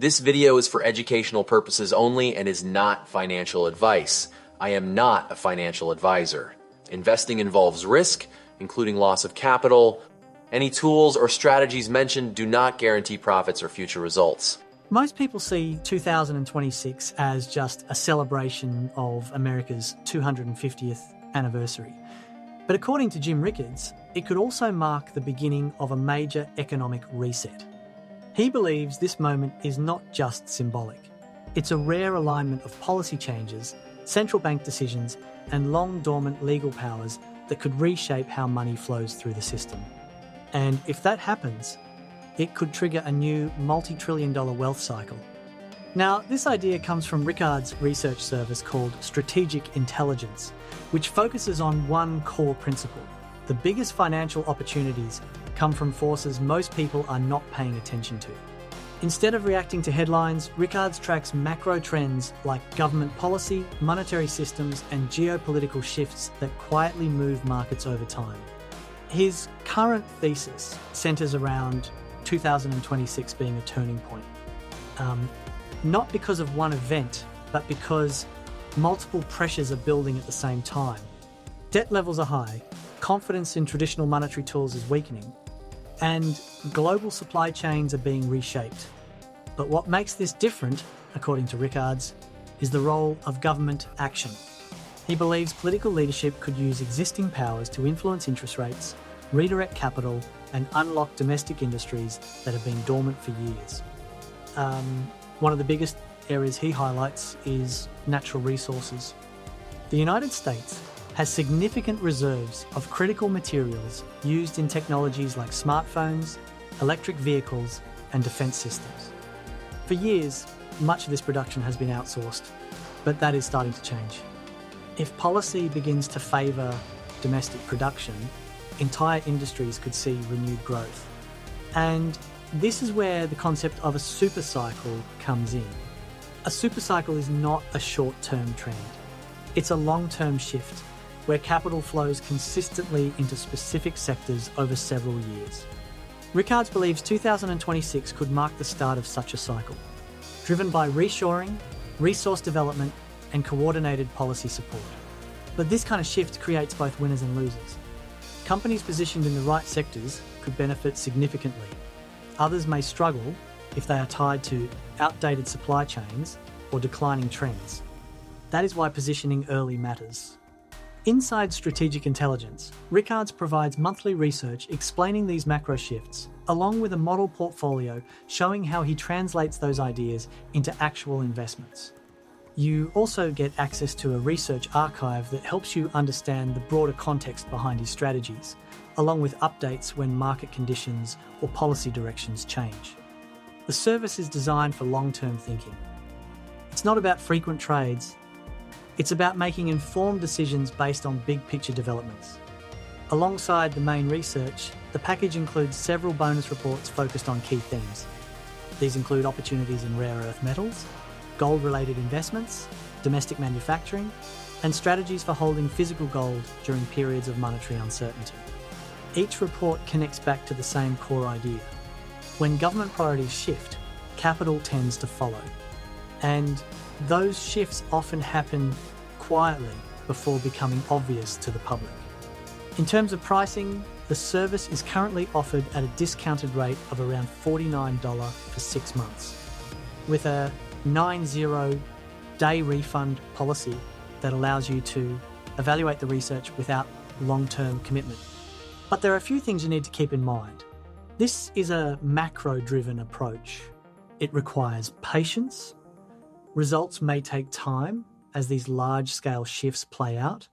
This video is for educational purposes only and is not financial advice. I am not a financial advisor. Investing involves risk, including loss of capital. Any tools or strategies mentioned do not guarantee profits or future results. Most people see 2026 as just a celebration of America's 250th anniversary. But according to Jim Rickards, it could also mark the beginning of a major economic reset. He believes this moment is not just symbolic. It's a rare alignment of policy changes, central bank decisions, and long-dormant legal powers that could reshape how money flows through the system. And if that happens, it could trigger a new multi-trillion-dollar wealth cycle. Now, this idea comes from Rickards' research service called Strategic Intelligence, which focuses on one core principle. The biggest financial opportunities come from forces most people are not paying attention to. Instead of reacting to headlines, Rickards tracks macro trends like government policy, monetary systems, and geopolitical shifts that quietly move markets over time. His current thesis centers around 2026 being a turning point. Not because of one event, but because multiple pressures are building at the same time. Debt levels are high, confidence in traditional monetary tools is weakening, and global supply chains are being reshaped. But what makes this different, according to Rickards, is the role of government action. He believes political leadership could use existing powers to influence interest rates, redirect capital, and unlock domestic industries that have been dormant for years. One of the biggest areas he highlights is natural resources. The United States has significant reserves of critical materials used in technologies like smartphones, electric vehicles, and defence systems. For years, much of this production has been outsourced, but that is starting to change. If policy begins to favour domestic production, entire industries could see renewed growth. And this is where the concept of a supercycle comes in. A supercycle is not a short-term trend. It's a long-term shift where capital flows consistently into specific sectors over several years. Rickards believes 2026 could mark the start of such a cycle, driven by reshoring, resource development, and coordinated policy support. But this kind of shift creates both winners and losers. Companies positioned in the right sectors could benefit significantly. Others may struggle if they are tied to outdated supply chains or declining trends. That is why positioning early matters. Inside Strategic Intelligence, Rickards provides monthly research explaining these macro shifts, along with a model portfolio showing how he translates those ideas into actual investments. You also get access to a research archive that helps you understand the broader context behind his strategies, along with updates when market conditions or policy directions change. The service is designed for long-term thinking. It's not about frequent trades. It's about making informed decisions based on big-picture developments. Alongside the main research, the package includes several bonus reports focused on key themes. These include opportunities in rare earth metals, gold-related investments, domestic manufacturing, and strategies for holding physical gold during periods of monetary uncertainty. Each report connects back to the same core idea. When government priorities shift, capital tends to follow. And those shifts often happen quietly before becoming obvious to the public. In terms of pricing, the service is currently offered at a discounted rate of around $49 for 6 months, with a 90-day refund policy that allows you to evaluate the research without long-term commitment. But there are a few things you need to keep in mind. This is a macro-driven approach. It requires patience. Results may take time as these large-scale shifts play out.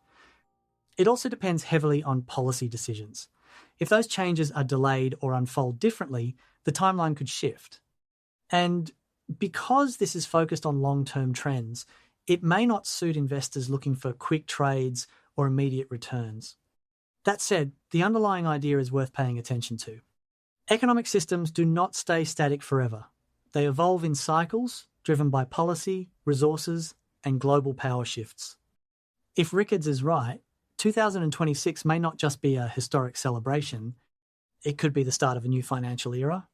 It also depends heavily on policy decisions. If those changes are delayed or unfold differently, the timeline could shift. And because this is focused on long-term trends, it may not suit investors looking for quick trades or immediate returns. That said, the underlying idea is worth paying attention to. Economic systems do not stay static forever. They evolve in cycles, driven by policy, resources, and global power shifts. If Rickards is right, 2026 may not just be a historic celebration, it could be the start of a new financial era.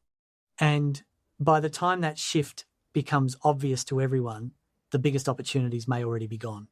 And by the time that shift becomes obvious to everyone, the biggest opportunities may already be gone.